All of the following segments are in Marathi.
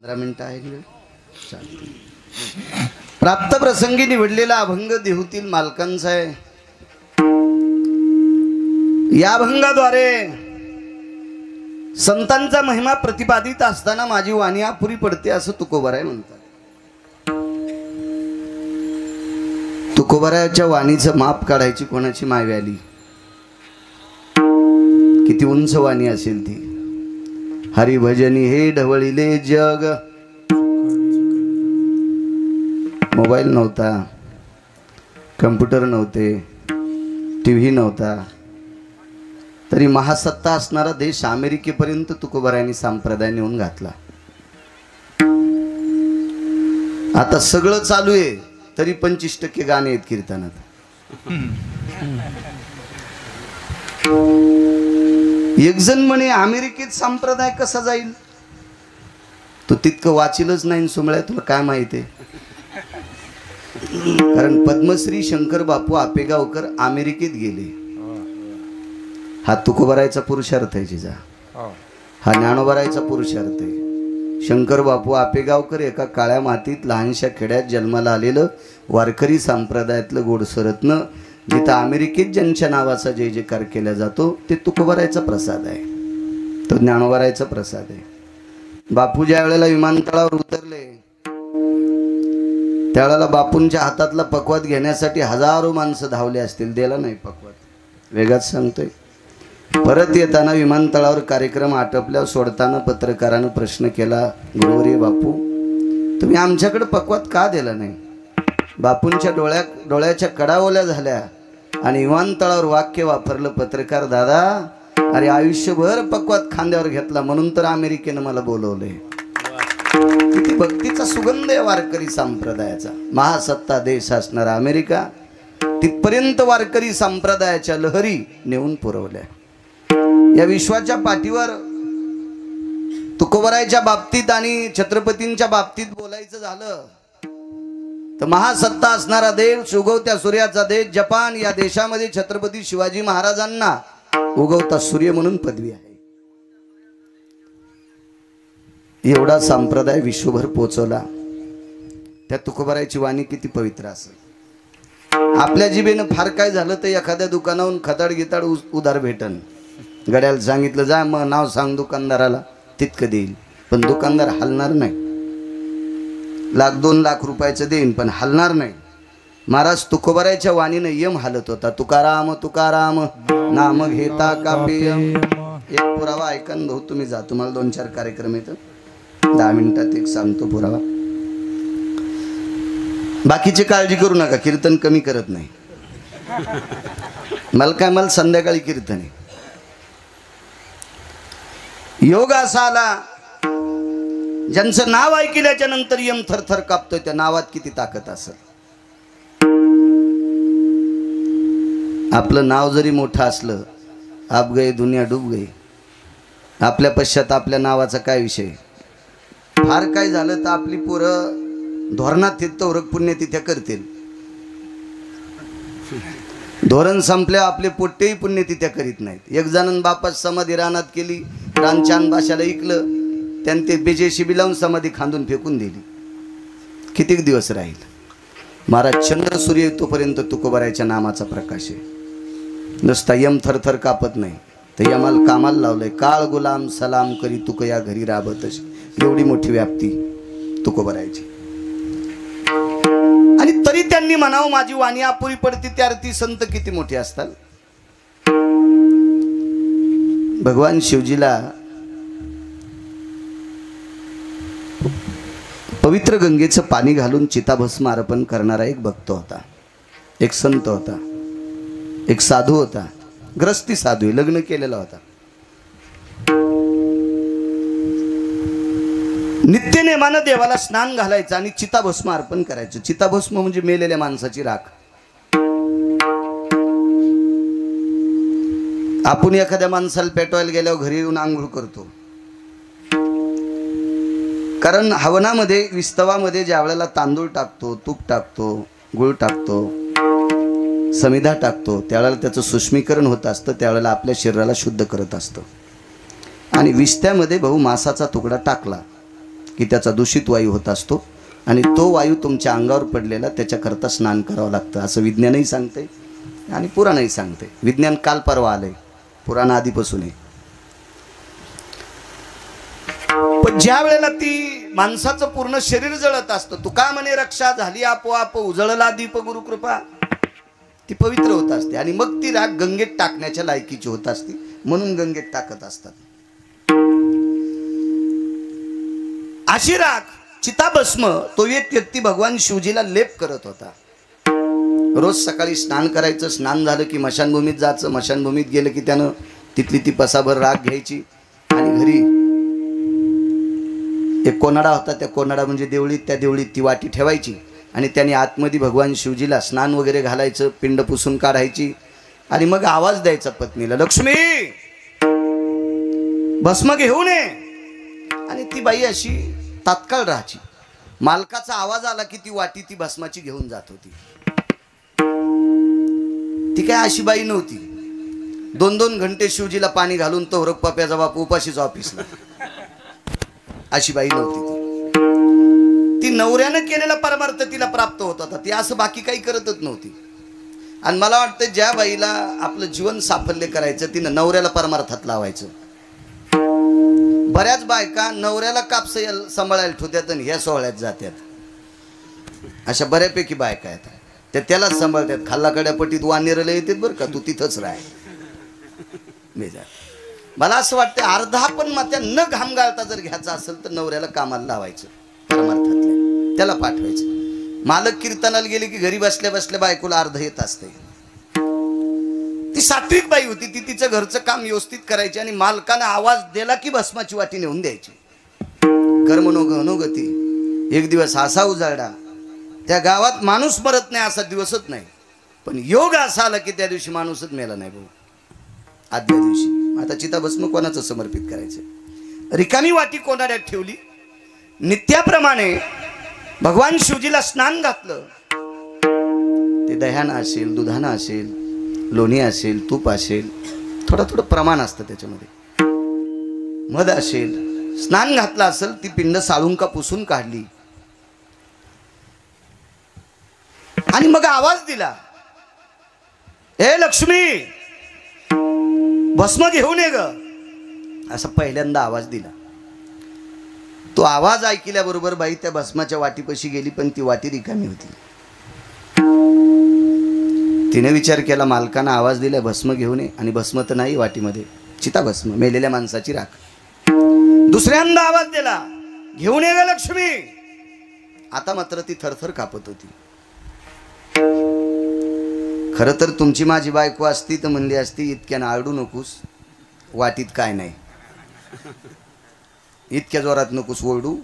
15 मिनिटं आहे वेळ चालते. प्राप्त प्रसंगी निवडलेला अभंग देहूतील मालकांचा आहे. या अभंगाद्वारे संतांचा महिमा प्रतिपादित असताना माझी वाणी अपुरी पडते असं तुकोबाराय म्हणतात. तुकोबारायाच्या वाणीचं माप काढायची कोणाची मावी आली. किती उंच वाणी असेल ती. हरिभजनी हे ढवळिले जग. मोबाईल नव्हता, कम्प्युटर नव्हते, टीव्ही नव्हता, तरी महासत्ता असणारा देश अमेरिकेपर्यंत तुकोबारायांनी संप्रदाय नेऊन घातला. आता सगळं चालू आहे तरी 25% गाणे आहेत कीर्तनात. एक जण म्हणे अमेरिकेत संप्रदाय कसा जाईल. तू तितकं वाचिलच नाही सुमळ्या, तुला काय माहिती आहे. कारण पद्मश्री शंकर बापू आपेगावकर अमेरिकेत गेले. हा तुकोबारायचा पुरुषार्थ आहे जिजा. हा ज्ञानोबारायचा पुरुषार्थ आहे. शंकर बापू आपेगावकर एका काळ्या मातीत लहानशा खेड्यात जन्माला आलेलं वारकरी संप्रदायातलं गोडसरत्न, जिथं अमेरिकेत ज्यांच्या नावाचा जय जयकार केला जातो ते तुकोबारायचा प्रसाद आहे. तो ज्ञानोबारायचा प्रसाद आहे. बापू ज्या वेळेला विमानतळावर उतरले त्यावेळेला बापूंच्या हातातला पकवात घेण्यासाठी हजारो माणसं धावले असतील. दिला नाही पकवात, वेगाच सांगतोय. परत येताना विमानतळावर कार्यक्रम आटपल्यावर सोडताना पत्रकारानं प्रश्न केला, गुरुवर्य बापू तुम्ही आमच्याकडे पकवात का दिला नाही. बापूंच्या डोळ्याच्या कडा ओल्या झाल्या आणि विमानतळावर वाक्य वापरलं, पत्रकार दादा अरे आयुष्यभर पकवात खांद्यावर घेतला म्हणून तर अमेरिकेनं मला बोलवले. किती भक्तीचा सुगंध आहे वारकरी संप्रदायाचा. महासत्ता देश असणारा अमेरिका तिथपर्यंत वारकरी संप्रदायाच्या लहरी नेऊन पुरवल्या. या विश्वाच्या पाठीवर तुकोबारायच्या बाबतीत आणि छत्रपतींच्या बाबतीत बोलायचं झालं तर महासत्ता असणारा देश, उगवत्या सूर्याचा देश जपान, या देशामध्ये छत्रपती शिवाजी महाराजांना उगवता सूर्य म्हणून पदवी आहे. एवढा संप्रदाय विश्वभर पोचवला. त्या तुकोबारायची वाणी किती पवित्र असेल. आपल्या जिभेनं फार काय झालं तर एखाद्या दुकानाहून खताड गिताड उधार भेटन. गड्याला सांगितलं जा मग नाव सांग दुकानदाराला, तितकं देईल. पण दुकानदार हलणार नाही. 1,00,000-2 लाख रुपयाचं देईन पण हलणार नाही. महाराज तुकोबारायच्या वाणीनं यम हालत होता. तुकाराम तुकाराम नाम घेता कापेय. एक पुरावा ऐका भाऊ, तुम्ही जा, तुम्हाला 2-4 कार्यक्रम येतं. 10 मिनिटात एक सांगतो पुरावा. बाकीची काळजी करू नका, कीर्तन कमी करत नाही. मला संध्याकाळी कीर्तन आहे. योग असा आला ज्यांचं नाव ऐकल्याच्या नंतर यम थरथर कापतोय. त्या नावात किती ताकद असेल. आपलं नाव जरी मोठं असलं, आप गए दुनिया डूब गई. आपल्या पश्चात आपल्या नावाचा काय विषय. फार काय झालं तर आपली पोरं धोरणात तिथं उरक पुण्यतिथ्या करतील. धोरण संपल्या आपले पोट्टेही पुण्यतिथ्या करीत नाहीत. एक जणांनी बापास समाधी रानात केली, रान चांद भाषाला ऐकलं, त्याने ते बेजेशिबी लावून समाधी खांदून फेकून दिली. कितीक दिवस राहील. महाराज चंद्र सूर्य तोपर्यंत तुकोबारायच्या नामाचा प्रकाश आहे. नुसता यम थरथर कापत नाही तर यमाला कामाला लावलंय. काळ गुलाम सलाम करी तुक या घरी राबत. एवढी मोठी व्याप्ती तुकोबारायची. आणि तरी त्यांनी म्हणावं माझी वाणी अपुरी पडते. त्यार्थी संत किती मोठे असतात. भगवान शिवजीला पवित्र गंगेचं पाणी घालून चिताभस्म अर्पण करणारा एक भक्त होता, एक संत होता, एक साधू होता. ग्रस्ती साधू आहे, लग्न केलेला होता. नित्य नेमानं देवाला स्नान घालायचं आणि चिताभस्म अर्पण करायचं. चिताभस्म म्हणजे मेलेल्या माणसाची राख. आपण एखाद्या माणसाला पेटवायला गेल्यावर घरी येऊन आंघोळ करतो. कारण हवनामध्ये विस्तवामध्ये ज्या वेळेला तांदूळ टाकतो, तूप टाकतो, गुळ टाकतो, समिधा टाकतो, त्यावेळेला त्याचं सूक्ष्मीकरण होत असतं. त्यावेळेला आपल्या शरीराला शुद्ध करत असतं. आणि विस्त्यामध्ये भाऊ मासाचा तुकडा टाकला की त्याचा दूषित वायू होत असतो आणि तो वायू तुमच्या अंगावर पडलेला त्याच्याकरता स्नान करावं लागतं असं विज्ञानही सांगते आणि पुराणही सांगते. विज्ञान काल परवा आलंय, पुराण आधीपासून आहे. पण ज्या वेळेला ती माणसाचं पूर्ण शरीर जळत असतं, तुका म्हणे रक्षा झाली आपोआप उजळला दीप गुरुकृपा, ती पवित्र होत असते आणि मग ती राख गंगेत टाकण्याच्या लायकीची होत असते, म्हणून गंगेत टाकत असतात. अशी राख चिताभस्म तो एक व्यक्ती भगवान शिवजीला लेप करत होता. रोज सकाळी स्नान करायचं, स्नान झालं की मशानभूमीत जायचं, मशानभूमीत गेलं की त्यानं तिथली ती पसाभर राख घ्यायची आणि घरी एक कोनाडा होता, त्या कोनाडा म्हणजे देवळीत, त्या देवळीत ती वाटी ठेवायची आणि त्याने आतमध्ये भगवान शिवजीला स्नान वगैरे घालायचं, पिंड पुसून काढायची आणि मग आवाज द्यायचा पत्नीला, लक्ष्मी भस्म घेऊन ये. आणि ती बाई अशी तात्काळ राहायची. मालकाचा आवाज आला की ती वाटी ती भस्माची घेऊन जात होती. ती काय अशी बाई नव्हती. 2-2 घंटे शिवजीला पाणी घालून तो रप्पाप्याचा बाप उपाशीच ऑफिसला, अशी बाई नव्हती. ती नवऱ्यानं केलेला परमार्थ तिला प्राप्त होत होता, ती असं बाकी काही करतच नव्हती. आणि मला वाटतं ज्या बाईला आपलं जीवन साफल्य करायचं तिनं नवऱ्याला परमार्थात लावायचं. बऱ्याच बायका नवऱ्याला कापस सांभाळायला ठेवतात आणि ह्या सोहळ्यात जातात, अशा बऱ्यापैकी बायका आहेत. त्या त्यालाच सांभाळतात. खाल्लाकड्या पटीत वानेरला येतात बरं का, तू तिथंच राह. मला असं वाटतं अर्धा पण मात्या न घाम गाळता जर घ्यायचा असेल तर नवऱ्याला कामाला लावायचं, परमार्थातल्या त्याला पाठवायचं. मालक कीर्तनाला गेले की घरी बसल्या बसल्या बायकोला अर्ध येत असते. ती सात्विक बाई होती, ती तिचं घरचं काम व्यवस्थित करायची आणि मालकानं आवाज दिला की भस्माची वाटी नेऊन द्यायची. कर्मणोगती. एक दिवस असा उजाडा, त्या गावात माणूस मरत नाही असा दिवसच नाही, पण योग असा आला की त्या दिवशी माणूसच मेला नाही भाऊ. आदल्या दिवशी आता चिताभस्म कोणाचं समर्पित करायचं. रिकामी वाटी कोणाड्यात ठेवली. नित्याप्रमाणे भगवान शिवजीला स्नान घातलं. ते दह्यानं असेल, दुधानं असेल, लोणी असेल, तूप असेल, थोडं प्रमाण असतं त्याच्यामध्ये, मध असेल, स्नान घातलं असेल. ती पिंड साळून का पुसून काढली आणि मग आवाज दिला, हे लक्ष्मी भस्म घेऊन ये ग, असा पहिल्यांदा आवाज दिला. तो आवाज ऐकल्याबरोबर बाई त्या भस्माच्या वाटीपाशी गेली, पण ती वाटी रिकामी होती. तिने विचार केला, मालकानं आवाज दिला भस्म घेऊन ये, आणि भस्म तर नाही वाटीमध्ये, चिताभस्म, मेलेल्या माणसाची राख. दुसऱ्यांदा आवाज दिला, घेऊन ये ग लक्ष्मी. आता मात्र ती थरथर कापत होती. खरं तर तुमची माझी बायको असती तर म्हणली असती, इतक्यानं आरडू नकोस, वाटीत काय नाही, इतक्या जोरात नकोस ओरडू,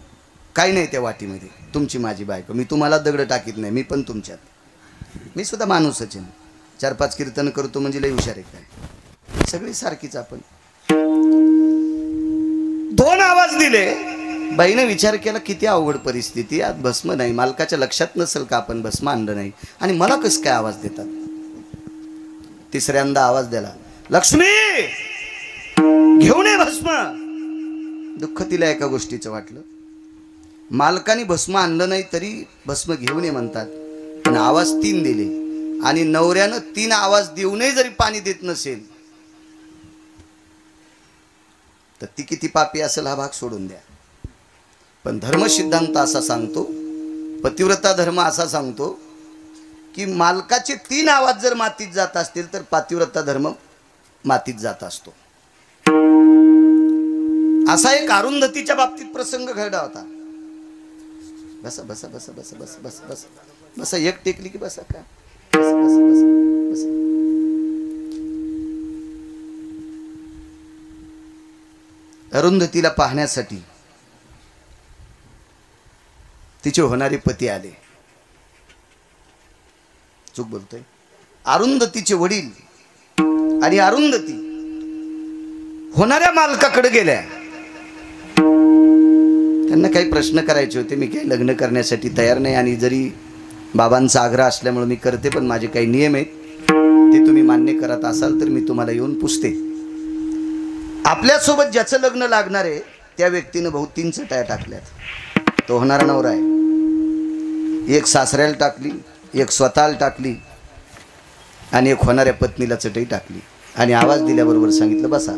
काय नाही त्या वाटीमध्ये. तुमची माझी बायको, मी तुम्हाला दगड टाकीत नाही, मी पण तुमच्यात, मी सुद्धा माणूसच आहे. 4-5 कीर्तन करतो म्हणजे लई हुशार आहे काय, सगळी सारखीच आपण. 2 आवाज दिले. बाईने विचार केला, किती अवघड परिस्थिती, आज भस्म नाही, मालकाच्या लक्षात नसेल का आपण भस्म आणलं नाही, आणि मला कसं काय आवाज देतात. तिसऱ्यांदा आवाज दिला, लक्ष्मी घेऊन ये भस्म. दुःख तिला एका गोष्टीचं वाटलं, मालकाने भस्म आणलं नाही तरी भस्म घेऊन ये म्हणतात, पण आवाज 3 दिले आणि नवऱ्यानं 3 आवाज देऊनही जरी पाणी देत नसेल तर ती किती पापी असेल हा भाग सोडून द्या. पण धर्मसिद्धांत असा सांगतो, पतिव्रता धर्म असा सांगतो की मालकाचे 3 आवाज जर मातीत जात असतील तर पतिव्रता धर्म मातीत जात असतो. असा एक अरुंधतीच्या बाबतीत प्रसंग घडला होता. बसा बसा बसा बसा बसा बसा बसा बसा, एक टेकली की बसा का, बसा बसा बसा बसा. अरुंधतीला पाहण्यासाठी तिचे होणारे पती आले. चूक बोलतोय, अरुंधतीचे वडील आणि अरुंधती होणाऱ्या मालकाकडे गेल्या. त्यांना काही प्रश्न करायचे होते. मी काही लग्न करण्यासाठी तयार नाही, आणि जरी बाबांचा आग्रह असल्यामुळे मी करते, पण माझे काही नियम आहेत, ते तुम्ही मान्य करत असाल तर मी तुम्हाला येऊन पुछते. आपल्यासोबत ज्याचं लग्न लागणार आहे त्या व्यक्तीनं भाऊ 3 चटाया टाकल्यात. तो होणारा नवरा आहे. एक सासऱ्याला टाकली, एक स्वतःला टाकली आणि एक होणाऱ्या पत्नीला चटई टाकली आणि आवाज दिल्याबरोबर सांगितलं बसा.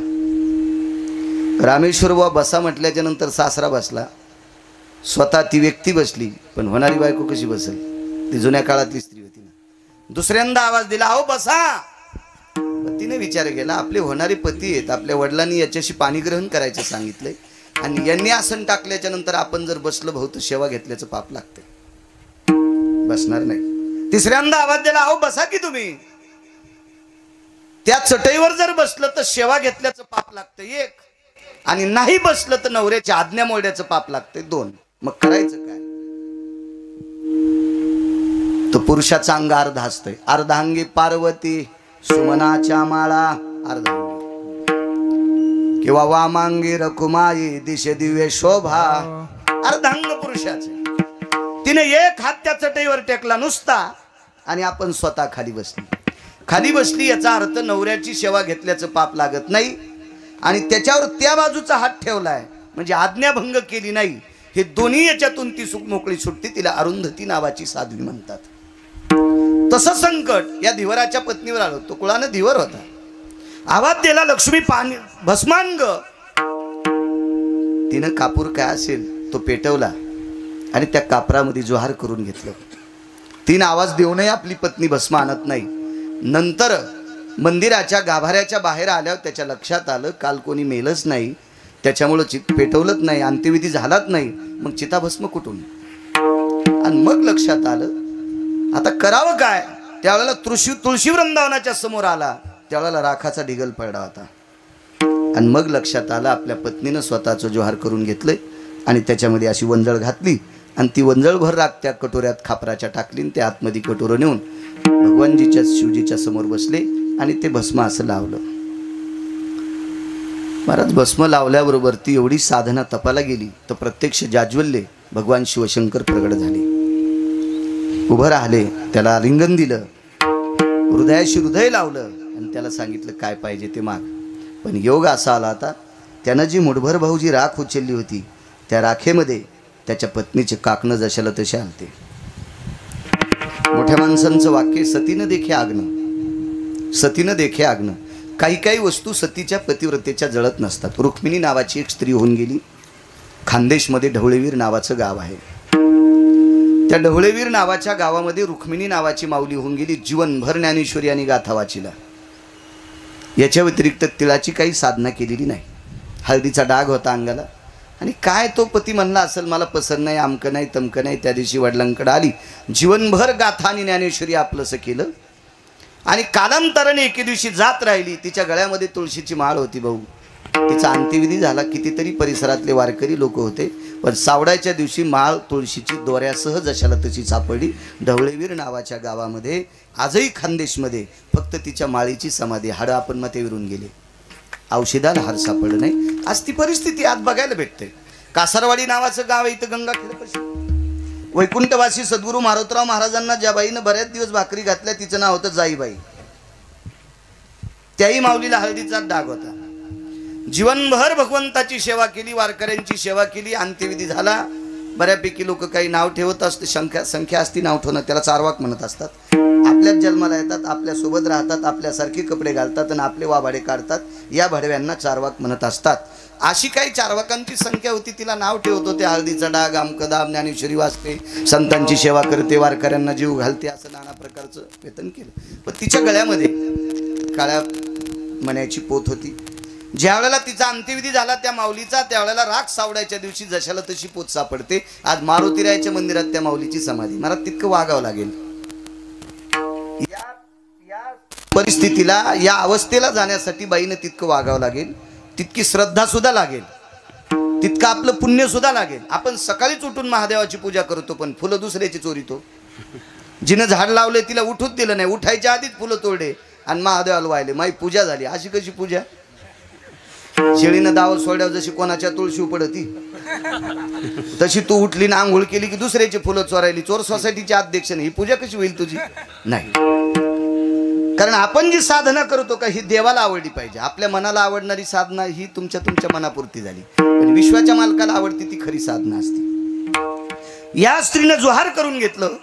रामेश्वर बुवा बसा म्हटल्याच्या नंतर सासरा बसला, स्वतः ती व्यक्ती बसली, पण होणारी बायको कशी बसेल? ती जुन्या काळातली स्त्री होती ना. दुसऱ्यांदा आवाज दिला, अहो बसा. तिने विचार केला, आपले होणारे पती आहेत, आपल्या वडिलांनी याच्याशी पाणी ग्रहण करायचं सांगितलंय आणि यांनी आसन टाकल्याच्या नंतर आपण जर बसलं भाऊ तर सेवा घेतल्याचं पाप लागते, बसणार नाही. तिसऱ्यांदा आवाज दिला, अहो बसा की तुम्ही. त्या चटईवर जर बसलं तर सेवा घेतल्याचं पाप लागतं 1, आणि नाही बसलं तर नवऱ्याची आज्ञा मोडण्याचं पाप लागते 2. मग करायचं काय? तो पुरुषाचा अंग अर्धा असतोय. अर्धांगी पार्वती सुमनाच्या माळा अर्धांगी, किंवा वामांगी रखुमाई दिशे दिव्य शोभा, अर्धांग पुरुषाचे. तिने एक हात त्या चटईवर टेकला नुसता आणि आपण स्वतः खाली बसली. खाली बसली याचा अर्थ नवऱ्याची सेवा घेतल्याचं पाप लागत नाही आणि त्याच्यावर त्या बाजूचा हात ठेवलाय म्हणजे आज्ञाभंग केली नाही. हे दोन्ही याच्यातून ती सुख मोकळी सुटते. तिला अरुंधती नावाची साध्वी म्हणतात. तसं संकट या धीवराच्या पत्नीवर आलं. तो कुळानं धीवर होता. आवाज दिला, लक्ष्मी पाणी भस्मांग. तिनं कापूर काय असेल तो पेटवला आणि त्या कापरामध्ये जोहार करून घेतलं. तीन आवाज देऊनही आपली पत्नी भस्म आणत नाही. नंतर मंदिराच्या गाभाऱ्याच्या बाहेर आल्यावर त्याच्या लक्षात आलं काल कोणी मेलच नाही, त्याच्यामुळं पेटवलंच नाही, अंत्यविधी झालाच नाही. मग चिताभस्म कुठून? आणि मग लक्षात आलं आता करावं काय. त्यावेळेला तुळशी वृंदावनाच्या समोर आला, त्यावेळेला राखाचा ढिगल पडला होता. आणि मग लक्षात आलं आपल्या पत्नीनं स्वतःचं जोहार करून घेतलंय आणि त्याच्यामध्ये अशी वंजळ घातली आणि ती वंजळभर राख त्या कटोऱ्यात खापराच्या टाकली आणि त्या आतमध्ये कटोरं नेऊन भगवानजीच्या शिवजीच्या समोर बसले आणि ते भस्म असं लावलं. महाराज भस्म लावल्याबरोबर ती एवढी साधना तपाला गेली तर प्रत्यक्ष जाज्वल्य भगवान शिवशंकर प्रगट झाले. उभं राहिले, त्याला आलिंगन दिलं, हृदयाशी हृदय लावलं आणि त्याला सांगितलं काय पाहिजे ते माग. पण योग असा आला आता त्यानं जी मुठभर भाऊजी राख उचलली होती त्या राखेमध्ये त्याच्या पत्नीचे काकणं जशाला तसे आलते. मोठ्या माणसांचं वाक्य सतीनं देखे आग्न, सतीनं देखे आग्न. काही काही वस्तू सतीच्या पतिव्रतेच्या जळत नसतात. रुक्मिणी नावाची एक स्त्री होऊन गेली. खानदेशमध्ये ढवळेवीर नावाचं गाव आहे. त्या ढवळेवीर नावाच्या गावामध्ये रुक्मिणी नावाची माऊली होऊन गेली. जीवनभर ज्ञानेश्वरी आणि गाथा वाचिला. याच्या व्यतिरिक्त तिळाची काही साधना केलेली नाही. हळदीचा डाग होता अंगाला आणि काय तो पती म्हणला असेल मला पसंत नाही, आमकं नाही, तमकं नाही. त्या दिवशी वडिलांकडे आली, जीवनभर गाथा आणि ज्ञानेश्वरी आपलंसं केलं आणि कालांतराने एके दिवशी जात राहिली. तिच्या गळ्यामध्ये तुळशीची माळ होती भाऊ. तिचा अंत्यविधी झाला. कितीतरी परिसरातले वारकरी लोक होते, पण सावडाच्या दिवशी माळ तुळशीची दोऱ्यासह जशाला तशी सापडली. ढवळेवीर नावाच्या गावामध्ये आजही खानदेशमध्ये फक्त तिच्या माळीची समाधी. हाडं आपण मते विरून गेले, औषधाला हार सापडलं नाही. आज ती परिस्थिती आज बघायला भेटते. कासारवाडी नावाचं गाव आहे इथं गंगाखेडपाशी. वैकुंठवासी सद्गुरू मारोतराव महाराजांना ज्या बाईनं बऱ्याच दिवस भाकरी घातल्या तिचं नाव होतं जाईबाई. त्याही माऊलीला हळदीचा डाग होता. जीवनभर भगवंताची सेवा केली, वारकऱ्यांची सेवा केली. अंत्यविधी झाला. बऱ्यापैकी लोक काही नाव ठेवत असते, संख्या असती नाव ठेवणं, त्याला चारवाक म्हणत असतात. आपल्याच जन्माला येतात, आपल्या सोबत राहतात, आपल्यासारखे कपडे घालतात आणि आपले वाभाडे काढतात. या भडव्यांना चारवाक म्हणत असतात. अशी काही चारवाकांची संख्या होती. तिला नाव ठेवत होते हळदीचा डाग, आमकदाम, ज्ञानेश्वरी वाचते, संतांची सेवा करते, वारकऱ्यांना जीव घालते, असं नाना प्रकारचं वेतन केलं. पण तिच्या गळ्यामध्ये काळ्या मण्याची पोत होती. ज्या वेळेला तिचा अंत्यविधी झाला त्या माऊलीचा, त्यावेळेला राख सावडायच्या दिवशी जशाला तशी पोत सापडते. आज मारुतीरायाच्या मंदिरात त्या माऊलीची समाधी. मला तितकं वागावं लागेल. या परिस्थितीला, या अवस्थेला जाण्यासाठी बाईनं तितकं वागावं लागेल, तितकी श्रद्धा सुद्धा लागेल, तितकं आपलं पुण्य सुद्धा लागेल. आपण सकाळीच उठून महादेवाची पूजा करतो पण फुलं दुसऱ्याची चोरीतो. जिनं झाड लावले तिला उठूच दिलं नाही, उठायच्या आधीच फुलं तोडले आणि महादेवाला वाहिले. माई पूजा झाली. अशी कशी पूजा? शेळीनं दावत सोड्यावर जशी कोणाच्या तुळशी पडती तशी तू उठली ना आंघोळ केली की दुसऱ्याची फुलं चोरायली. चोर सोसायटीचे अध्यक्ष नाही, ही पूजा कशी होईल तुझी? नाही. कारण आपण जी साधना करतो का ही देवाला आवडली पाहिजे. आपल्या मनाला आवडणारी साधना ही तुमच्या मनापुरती झाली, पण विश्वाच्या मालकाला आवडती ती खरी साधना असते. या स्त्रीने जोहार करून घेतलं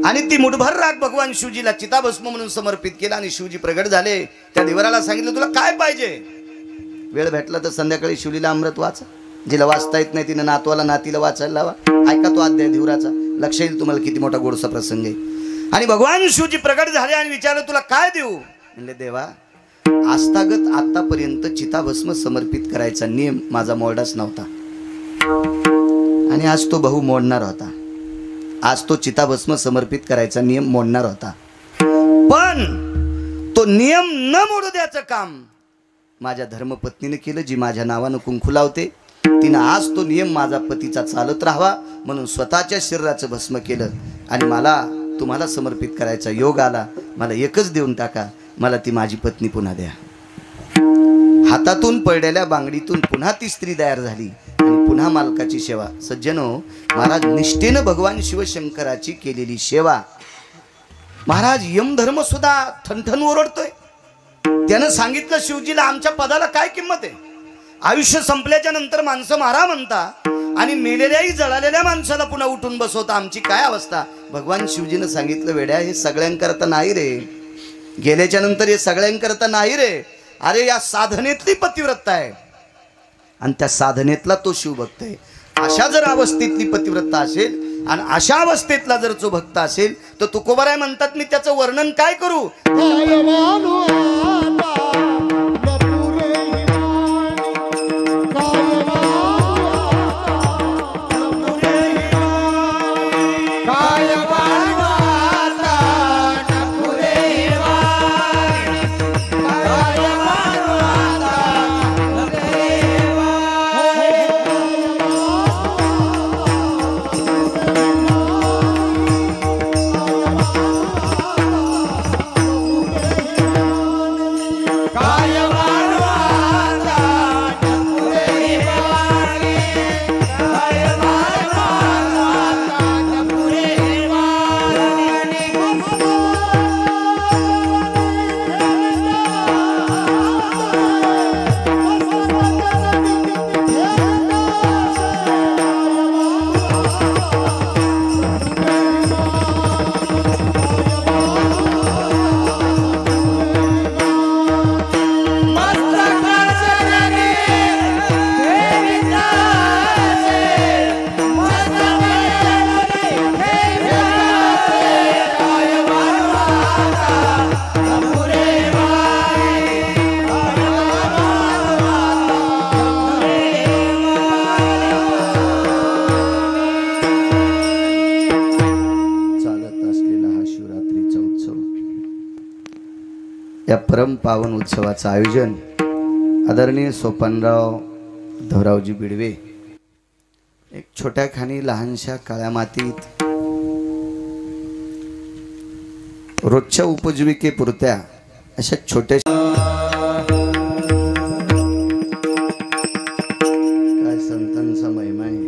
आणि ती मुठभर राग भगवान शिवजीला चिताभस्म म्हणून समर्पित केला. आणि शिवजी प्रगट झाले. त्या देवराला सांगितलं तुला काय पाहिजे. वेळ भेटला तर संध्याकाळी शिवलीला अमृत वाचा. जिला वाचता येत नाही तिनं नातवाला नातीला वाचायला लावा. ऐका तो अध्याय देवराचा, लक्ष येईल तुम्हाला किती मोठा गोडसा प्रसंग आहे. आणि भगवान शिवजी प्रगट झाले आणि विचारलं तुला काय देऊ. म्हणले देवा आस्थागत आतापर्यंत चिताभस्म समर्पित करायचा नियम माझा मोडलाच नव्हता आणि आज तो बहु मोडणार होता. आज तो चिताभस्म समर्पित करायचा नियम मोडणार होता, पण तो नियम न मोडू द्याचं काम माझ्या धर्मपत्नीने केलं, जी माझ्या नावानं कुंकू लावते. तिनं आज तो नियम माझा पतीचा चालत राहावा म्हणून स्वतःच्या शरीराचं भस्म केलं आणि मला तुम्हाला समर्पित करायचा योग आला. मला एकच देऊन टाका, मला ती माझी पत्नी पुन्हा द्या. हातातून पडलेल्या बांगडीतून पुन्हा ती स्त्री तयार झाली आणि पुन्हा मालकाची सेवा. सज्जनो, महाराज निष्ठेनं भगवान शिवशंकराची केलेली सेवा. महाराज यमधर्म सुद्धा ठणठण ओरडतोय. त्यानं सांगितलं शिवजीला आमच्या पदाला काय किंमत आहे. आयुष्य संपल्याच्या नंतर माणसं मारा म्हणता आणि मेलेल्याही जळालेल्या माणसाला पुन्हा उठून बसवता, आमची काय अवस्था. भगवान शिवजीनं सांगितलं वेड्या हे सगळ्यांकरता नाही रे, गेल्याच्या नंतर हे सगळ्यांकरता नाही रे. अरे या साधनेतली पतिव्रता आहे आणि त्या साधनेतला तो शिवभक्त आहे. अशा जर अवस्थेतली पतिव्रता असेल आणि अशा अवस्थेतला जर तो भक्त असेल तर तुकोबाराय म्हणतात मी त्याचं वर्णन काय करू. या परम पावन उत्सवाचं आयोजन आदरणीय सोपानराव धवरावजी बिडवे एक छोट्या खाणी लहानशा काळ्या मातीत रोजच्या उपजीविकेपुरत्या अशा छोट्या काय संतांचा महिमा आहे.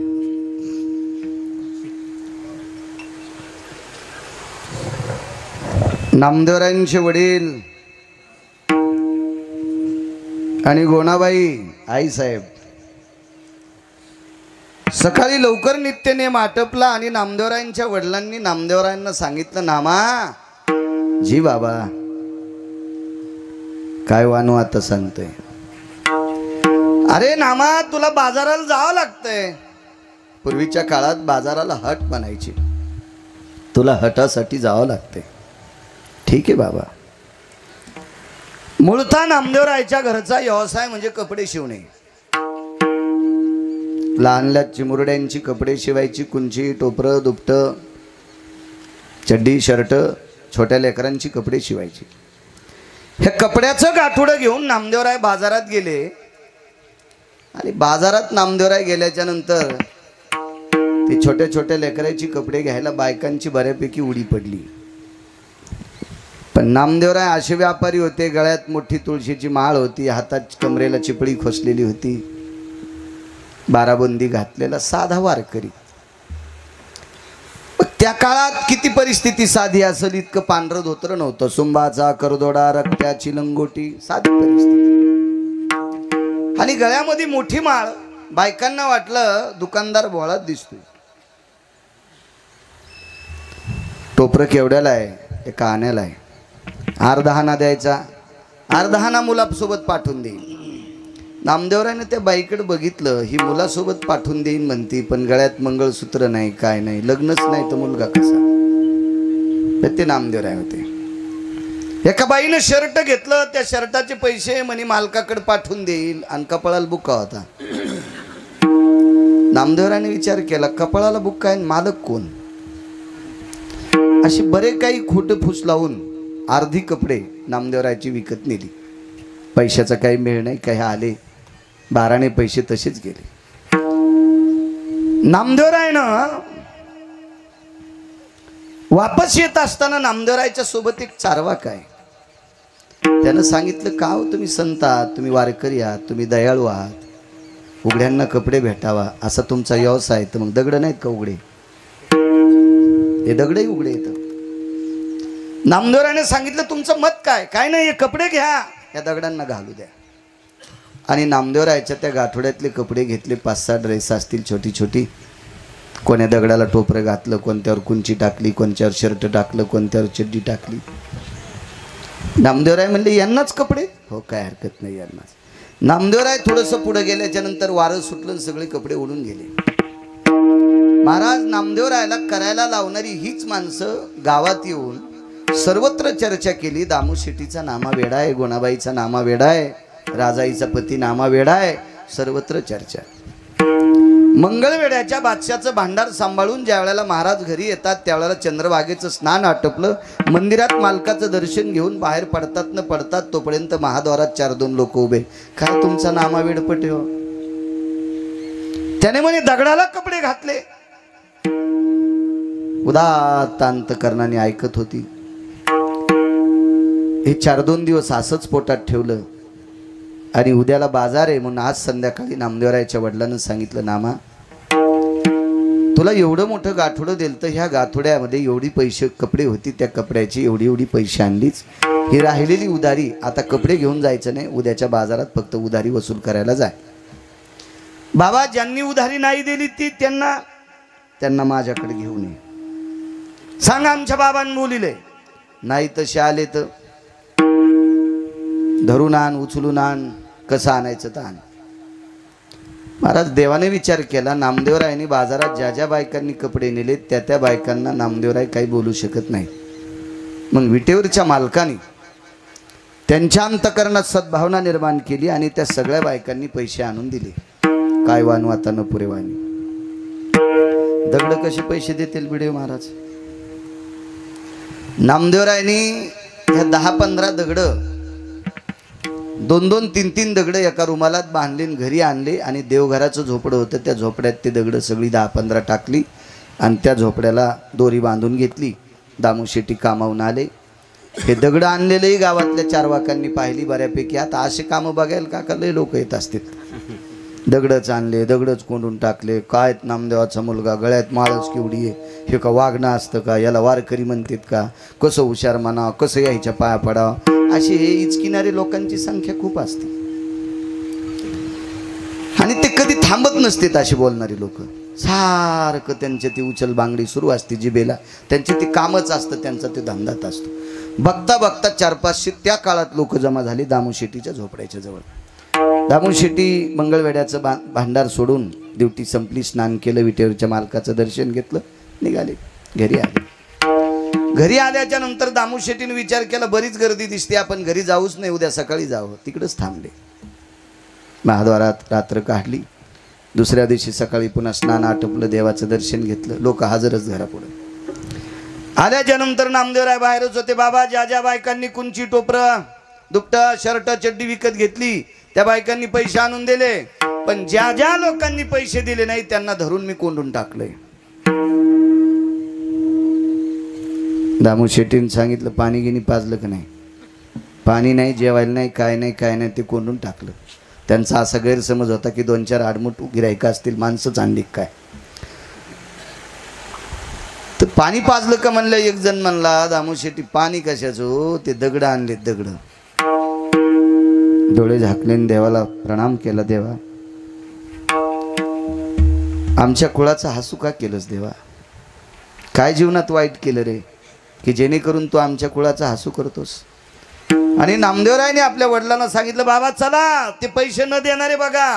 नामदेवरायांचे वडील आणि गोणाबाई आई साहेब सकाळी लवकर नित्यनेम आटपला आणि नामदेवरायांच्या वडिलांनी नामदेवरायांना सांगितलं नामा जी बाबा काय वानू आता सांगतोय. अरे नामा तुला बाजाराला जावं लागतंय. पूर्वीच्या काळात बाजाराला हट बनायची, तुला हटासाठी जावं लागतंय. ठीक आहे बाबा. मूळता नामदेवरायच्या घरचा व्यवसाय म्हणजे कपडे शिवणे. लहानल्या चिमुरड्यांची कपडे शिवायची, कुंची टोपरं दुपटं चड्डी शर्ट, छोट्या लेकरांची कपडे शिवायची. हे कपड्याचं गाठोडं घेऊन नामदेवराय बाजारात गेले आणि बाजारात नामदेवराय गेल्याच्या नंतर ती छोट्या छोट्या लेकरांची कपडे घ्यायला बायकांची बऱ्यापैकी उडी पडली. पण नामदेवराय असे व्यापारी होते, गळ्यात मोठी तुळशीची माळ होती, हातात कमरेला चिपळी खोसलेली होती, बाराबंदी घातलेला साधा वारकरी. त्या काळात किती परिस्थिती साधी असेल, इतकं पांढरं धोतर नव्हतं, सुंबाचा करदोडा रक्त्याची लंगोटी, साधी परिस्थिती, आणि गळ्यामध्ये मोठी माळ. बायकांना वाटलं दुकानदार भोळात दिसतोय. टोपरं केवढ्याला आहे, एका आण्याला आहे, अर्धा हाना द्यायचा, अर्धा हाना मुलासोबत पाठवून देईल. नामदेवरायने त्या बाईकडे बघितलं, ही मुलासोबत पाठवून देईन म्हणती, पण गळ्यात मंगळसूत्र नाही, काय नाही, लग्नच नाही तर मुलगा कसा. ते नामदेवराय होते. एका बाईनं शर्ट घेतलं, त्या शर्टाचे पैसे म्हणे मालकाकडे पाठवून देईल, आणि कपाळाला बुक्का होता. नामदेवरायने विचार केला, कपाळाला बुक्का आहे, मालक कोण? अशी बरे काही खोटं फुस लावून अर्धी कपडे नामदेवरायची विकत नेली. पैशाचा काही मेळ नाही, काही आले 12 पैसे तसेच गेले. नामदेवरायनं वापस येत असताना नामदेवरायच्या सोबत एक चारवा काय, त्यानं सांगितलं, का हो तुम्ही संत आहात, तुम्ही वारकरी आहात, तुम्ही दयाळू आहात, उघड्यांना कपडे भेटावा असा तुमचा व्यवसाय, तर मग दगड नाहीत का उघडे? हे दगडही उघडे येतं. नामदेवरायने सांगितलं, तुमचं मत काय? काय नाही, हे कपडे घ्या, या दगडांना घालू द्या. आणि नामदेवरायच्या त्या गाठोड्यातले कपडे घेतले, 5-6 ड्रेस असतील छोटी छोटी. कोण्या दगडाला टोपरं घातलं, कोणत्यावर कुंची टाकली, कोणत्यावर शर्ट टाकलं, कोणत्यावर चड्डी टाकली. नामदेवराय म्हणले, यांनाच कपडे? हो, काय हरकत नाही, यांनाच. नामदेवराय थोडंसं पुढे गेल्याच्या नंतर वारं सुटलं, सगळे कपडे उडून गेले. महाराज नामदेवरायला करायला लावणारी हीच माणसं गावात येऊन सर्वत्र चर्चा केली. दामू शेट्टीचा नामा वेडा आहे, गोणाबाईचा नामा वेडा आहे, राजाईचा पती नामा वेडा आहे, सर्वत्र चर्चा. मंगळवेड्याच्या बादशाचं भांडार सांभाळून ज्या वेळेला महाराज घरी येतात, त्यावेळेला चंद्रभागेचं स्नान आटपलं, मंदिरात मालकाचं दर्शन घेऊन बाहेर पडतात न पडतात तोपर्यंत महाद्वारात 4-2 लोक उभे. काय तुमचा नामा वेडपटे हो? त्याने म्हणे दगडाला कपडे घातले. उदात्त अंतकरणाने ऐकत होती. हे 4-2 दिवस असंच पोटात ठेवलं, आणि उद्याला बाजार आहे म्हणून आज संध्याकाळी नामदेवरायच्या वडिलांना सांगितलं, नामा तुला एवढं मोठं गाठोडं दिलं, तर ह्या गाठोड्यामध्ये एवढी पैसे कपडे होती, त्या कपड्याची एवढी पैसे आणलीच, ही राहिलेली उधारी आता कपडे घेऊन जायचं नाही, उद्याच्या बाजारात फक्त उधारी वसूल करायला जाय. बाबा ज्यांनी उधारी नाही दिली ती त्यांना माझ्याकडे घेऊन ये, सांग आमच्या बाबांनी बोलिले. नाही तसे आले तर धरून आण, उचलून आण, कसं आणायचं तर आण. महाराज देवाने विचार केला, नामदेवरायने बाजारात ज्या ज्या बायकांनी कपडे नेले त्या बायकांना नामदेवराय काही बोलू शकत नाही. मग विटेवरच्या मालकाने त्यांच्या अंतकरणात सद्भावना निर्माण केली आणि त्या सगळ्या बायकांनी पैसे आणून दिले. काय वानू आता न पुरे वाणी. दगड कसे पैसे देतील बिडे महाराज? नामदेवरायने ह्या 10-15 दगड, 2-2, 3-3 दगड एका रुमालात बांधले, घरी आणले, आणि देवघराचं झोपडं होतं, त्या झोपड्यात ते दगड सगळी 10-15 टाकली, आणि त्या झोपड्याला दोरी बांधून घेतली. दामू शेट्टी कामावून आले. हे दगड आणलेलेही गावातल्या 4 वाकांनी पाहिली बऱ्यापैकी. आता असे कामं बघायला का लय लोक येत असतील. दगडच आणले, दगडच कोंडून टाकले. काय नामदेवाचा मुलगा, गळ्यात माळच केवढी आहे, हे का वागणं असतं का, याला वारकरी म्हणतात का, कसं हुशार म्हणावं, कसं यायच्या पाया पडावं, असे हे इचकिणारे लोकांची संख्या खूप असते. आणि ते कधी थांबत नसतात असे बोलणारी लोक. सारखं त्यांच्या ती उचल बांगडी सुरू असते जिबेला, त्यांचे ते कामच असतं, त्यांचा ते धंदाच असतो. बघता बघता 400-500 त्या काळात लोक जमा झाले दामू शेट्टीच्या झोपड्याच्या जवळ. दामू शेट्टी मंगळवेड्याचं भांडार सोडून ड्युटी संपली, स्नान केलं, विटेवरच्या मालकाचं दर्शन घेतलं, निघाले घरी आले. घरी आल्याच्या नंतर दामू शेट्टीने विचार केला, बरीच गर्दी दिसते, आपण घरी जाऊच नाही, उद्या सकाळी जावं. तिकडंच थांबले. महाद्वारात रात्र काढली. दुसऱ्या दिवशी सकाळी पुन्हा स्नान आटपलं, देवाचं दर्शन घेतलं, लोक हजरच घरापुढे. आल्याच्या नंतर नामदेवराय बाहेरच होते. बाबा ज्या ज्या बायकांनी कुंची, टोपरं, दुपटं, शर्ट, चड्डी विकत घेतली त्या बायकांनी पैसे आणून दिले, पण ज्या ज्या लोकांनी पैसे दिले नाही त्यांना धरून मी कोंडून टाकलंय. दामू शेट्टीने सांगितलं, पाणी गिनी पाजलं का नाही? पाणी नाही, जेवायला नाही, काय नाही, ते कोंडून टाकलं. त्यांचा असा गैरसमज होता की 2-4 आडमुठ गिरायका असतील, माणसंच आणली काय. तर पाणी पाजलं का म्हणलं, एक जण म्हणला दामू शेट्टी पाणी कशाचं, ते दगड आणले दगड. डोळे झाकले देवाला प्रणाम केला, देवा आमच्या कुळाचा हसू का केलंस देवा, काय जीवनात वाईट केलं रे की जेणेकरून तू आमच्या कुळाचा हसू करतोस. आणि नामदेवरायने आपल्या वडिलांना सांगितलं, बाबा चला ते पैसे न देणारे बघा,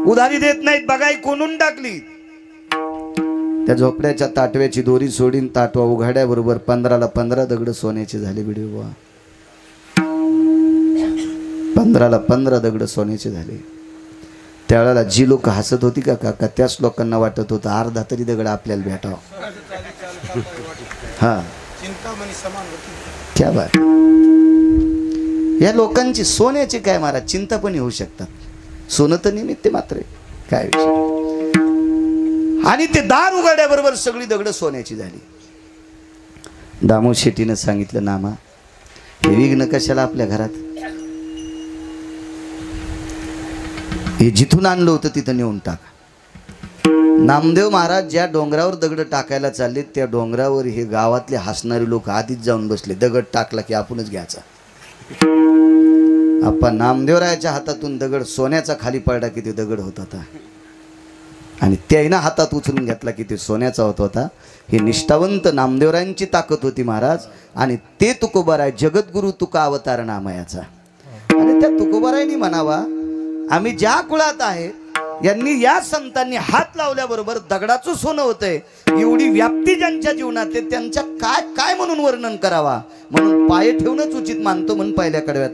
उधारी देत नाहीत बघा, कोणून टाकली. त्या झोपड्याच्या ताटव्याची दोरी सोडीन ताटवा उघाड्याबरोबर 15ला 15 दगड सोन्याचे झाले. व्हिडिओ बुवा, 15ला 15 दगड सोन्याचे झाले. त्यावेळेला जी लोक हसत होती का काका, त्याच लोकांना वाटत होतं अर्धा तरी दगड आपल्याला भेटावं. हा क्या बात. या लोकांची सोन्याची काय महाराज चिंता पण येऊ शकतात, सोनं तर निमित्त मात्र काय विषय. आणि ते दार उघड्याबरोबर सगळी दगड सोन्याची झाली. दामू शेट्टीनं सांगितलं, नामा हे विघ्न कशाला आपल्या घरात, हे जिथून आणलं होतं तिथं नेऊन टाका. नामदेव महाराज ज्या डोंगरावर दगड टाकायला चालले त्या डोंगरावर हे गावातले हसणारे लोक आधीच जाऊन बसले, दगड टाकला की आपणच घ्यायचा. आपण नामदेवरायाच्या हातातून दगड सोन्याचा खाली पडला की ते दगड होत होता, आणि त्याईनं हातात उचलून घेतला की ते सोन्याचा होत होता. हे निष्ठावंत नामदेवरायांची ताकद होती महाराज. आणि ते तुकोबाराय जगद्गुरु तुका अवतार नामयाचा. आणि त्या तुकोबारायांनी म्हणावा, आम्ही ज्या कुळात आहे यांनी या संतांनी हात लावल्याबरोबर दगडाचं सोनं होतंय. एवढी व्याप्ती ज्यांच्या जीवनात आहे त्यांच्या काय काय म्हणून वर्णन करावा, म्हणून पाय ठेवणंच उचित मानतो. म्हणून पहिल्या कडव्यात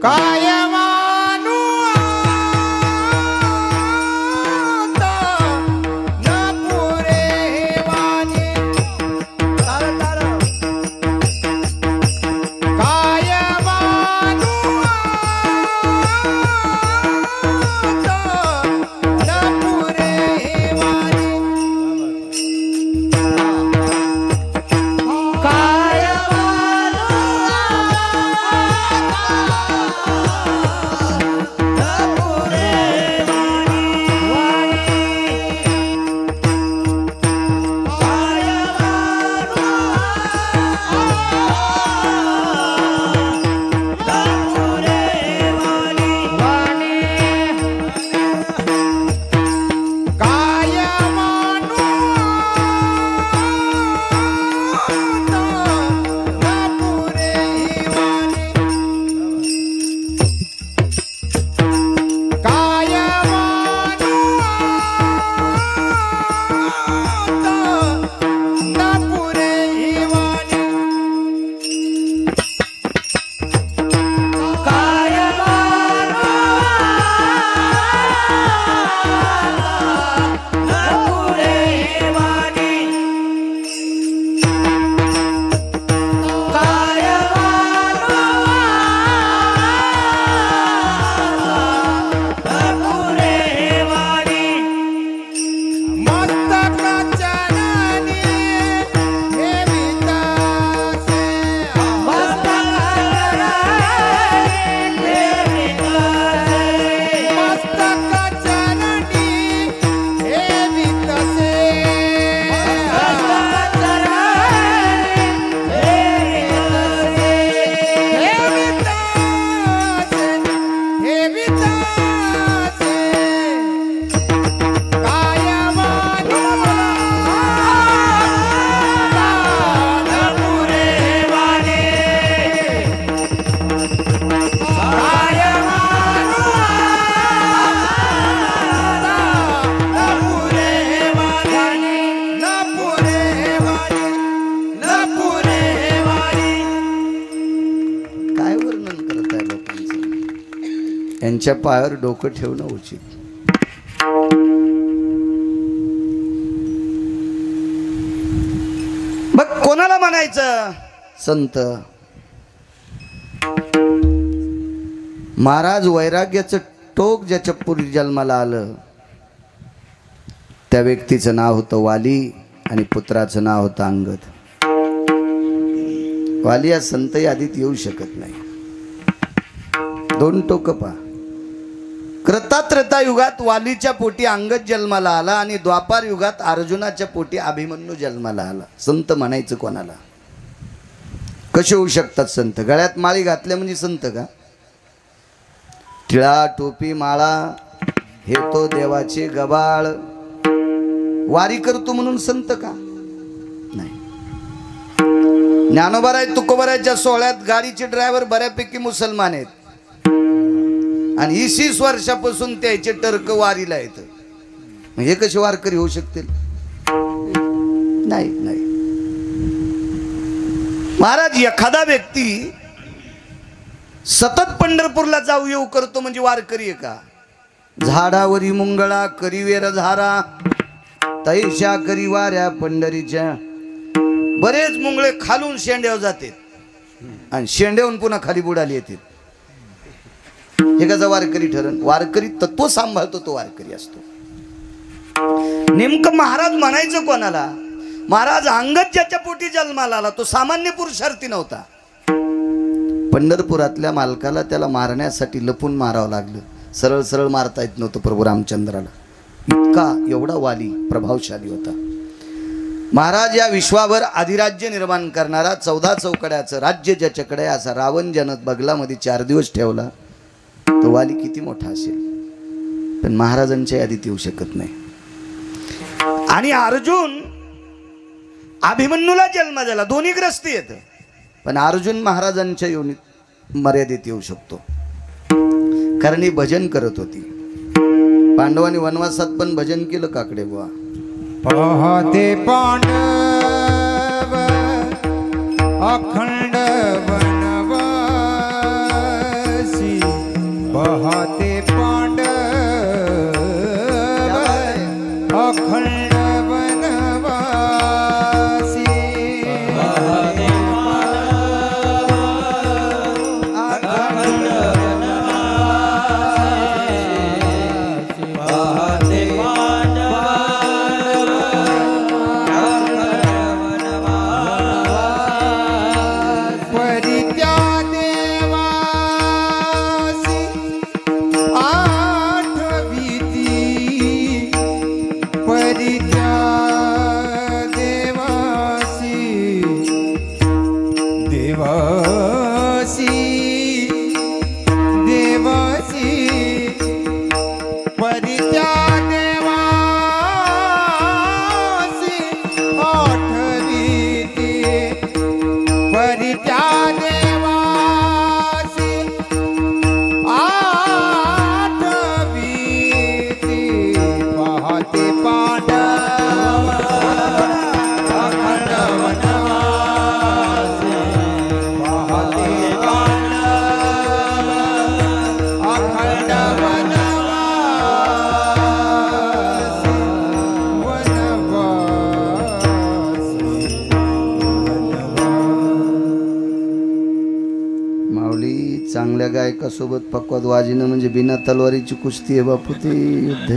यांच्या पायावर डोकं ठेवणं उचित. मग कोणाला म्हणायचं संत महाराज. वैराग्याचं टोक ज्याच्या पूर्वी जन्माला आलं त्या व्यक्तीचं नाव होतं वाली आणि पुत्राचं नाव होतं अंगद. वाली या संत यादीत येऊ शकत नाही. दोन टोक पहा. कृतात्रता युगात वालीच्या पोटी अंगद जन्माला आला आणि द्वापार युगात अर्जुनाच्या पोटी अभिमन्यू जन्माला आला. संत म्हणायचं कोणाला? कसे होऊ शकतात संत? गळ्यात माळी घातल्या म्हणजे संत का? टिळा टोपी माळा हे तो देवाचे गबाळ वारी करतो म्हणून संत का? नाही. ज्ञानोबाराय तुकोबारायच्या सोहळ्यात गाडीचे ड्रायव्हर बऱ्यापैकी मुसलमान आहेत आणि 20 वर्षापासून त्याचे टर्क वारीला येतं. हे कसे वारकरी होऊ शकतील? नाही नाही. महाराज, एखादा व्यक्ती सतत पंढरपूरला जाऊ येऊ करतो म्हणजे वारकरी आहे का? झाडावरी मुंगळा करीवेर झारा तैशा करी वाऱ्या पंढरीच्या. बरेच मुंगळे खालून शेंड्यावर जाते आणि शेंड्याहून पुन्हा खाली बुडाली येते. हे कसा वारकरी ठरण? वारकरी तत्व सांभाळतो तो वारकरी असतो. नेमकं महाराज म्हणायचं कोणाला? महाराज अंगद ज्याच्या पोटी जन्माला आला तो सामान्य पुरुषार्थी नव्हता. पंढरपुरातल्या मालकाला त्याला मारण्यासाठी लपून मारावं लागलं. सरळ सरळ मारता येत नव्हतं प्रभू रामचंद्राला. इतका एवढा वाली प्रभावशाली होता महाराज. या विश्वावर अधिराज्य निर्माण करणारा 14 चौकड्याचं राज्य ज्याच्याकडे असा रावण ज्यानं बगलामध्ये 4 दिवस ठेवला तो वाली किती मोठा असेल. पण महाराजांच्या यादीत येऊ शकत नाही. आणि अर्जुन अभिमन्यूला जन्म झाला. दोन्ही ग्रस्ती येत पण अर्जुन महाराजांच्या योनीत मर्यादित येऊ शकतो. कारण ही भजन करत होती. पांडवांनी वनवासात पण भजन केलं काकडे बुवा. पाहते पांडव अखंड वनवासी पाहते पांडव अखंड वनवासी पाहते चांगल्या गायकासोबत पक्वाद वाजिनं म्हणजे बिना तलवारीची कुस्ती आहे बापू. ते युद्ध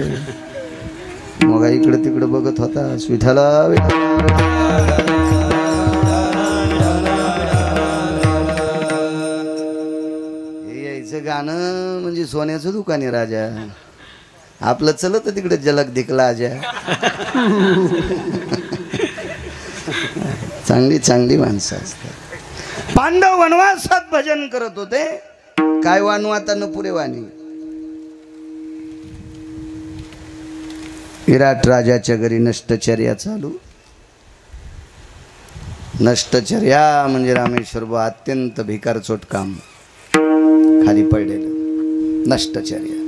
मग इकडे तिकडे बघत होता. विठाला हे यायचं गाणं म्हणजे सोन्याचं दुकान आहे राजा. आपलं चलत तिकडे झलक दिखला आजा. चांगली चांगली माणसं असतात. पांडव वनवासात भजन करत होते. काय वाणू आता न पुरे वाणी. विराट राजाच्या घरी नष्टचर्या चालू. नष्टचर्या म्हणजे रामेश्वर बुवा अत्यंत भिकारचोट काम. खाली पडलेलं नष्टचर्या.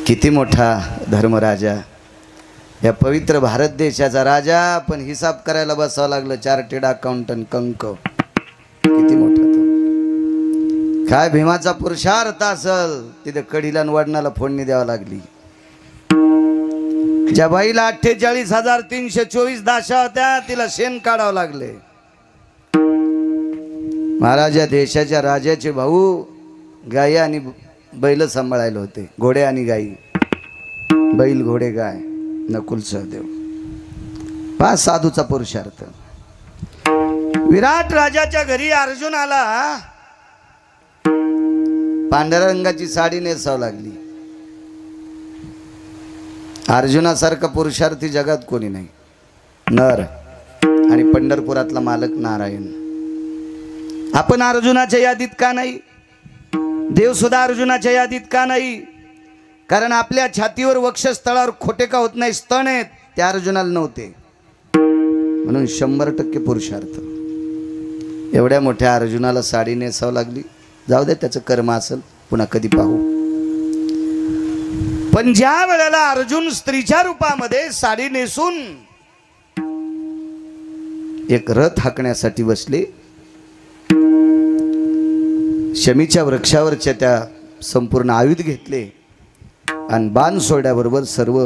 किती मोठा धर्मराजा. या पवित्र भारत देशाचा राजा. पण हिसाब करायला बसावं लागलं. चार्टेड अकाउंटंट कंक. किती मोठा तो. काय भीमाचा पुरुषार्थ असल. तिथे कडीला वडनाला फोडणी द्यावी लागली. ज्या बाईला 48,324 दाशा होत्या तिला शेण काढावं लागले. महाराज या देशाच्या राजाचे भाऊ गाई आणि बैल सांभाळायला होते. घोडे आणि गाई. बैल घोडे गाय. नकुल सहदेव. पहा साधूचा पुरुषार्थ. विराट राजाच्या घरी अर्जुन आला पांढऱ्या रंगाची साडी नेसावं लागली. अर्जुनासारखा पुरुषार्थी जगात कोणी नाही. नर आणि पंढरपुरातला मालक नारायण. आपण अर्जुनाच्या यादीत का नाही? देव सुद्धा अर्जुनाच्या यादीत का नाही? कारण आपल्या छातीवर वक्षस्थळावर खोटे का होत नाही, स्तन आहेत, ते अर्जुनाला नव्हते. म्हणून 100% पुरुषार्थ. एवढ्या मोठ्या अर्जुनाला साडी नेसावं लागली. जाऊ दे, त्याचं कर्म असेल, पुन्हा कधी पाहू. पण ज्या वेळेला अर्जुन स्त्रीच्या रूपामध्ये साडी नेसून एक रथ हाकण्यासाठी बसले, शमीच्या वृक्षावरच्या त्या संपूर्ण आयुध घेतले आणि बाण सोडल्याबरोबर सर्व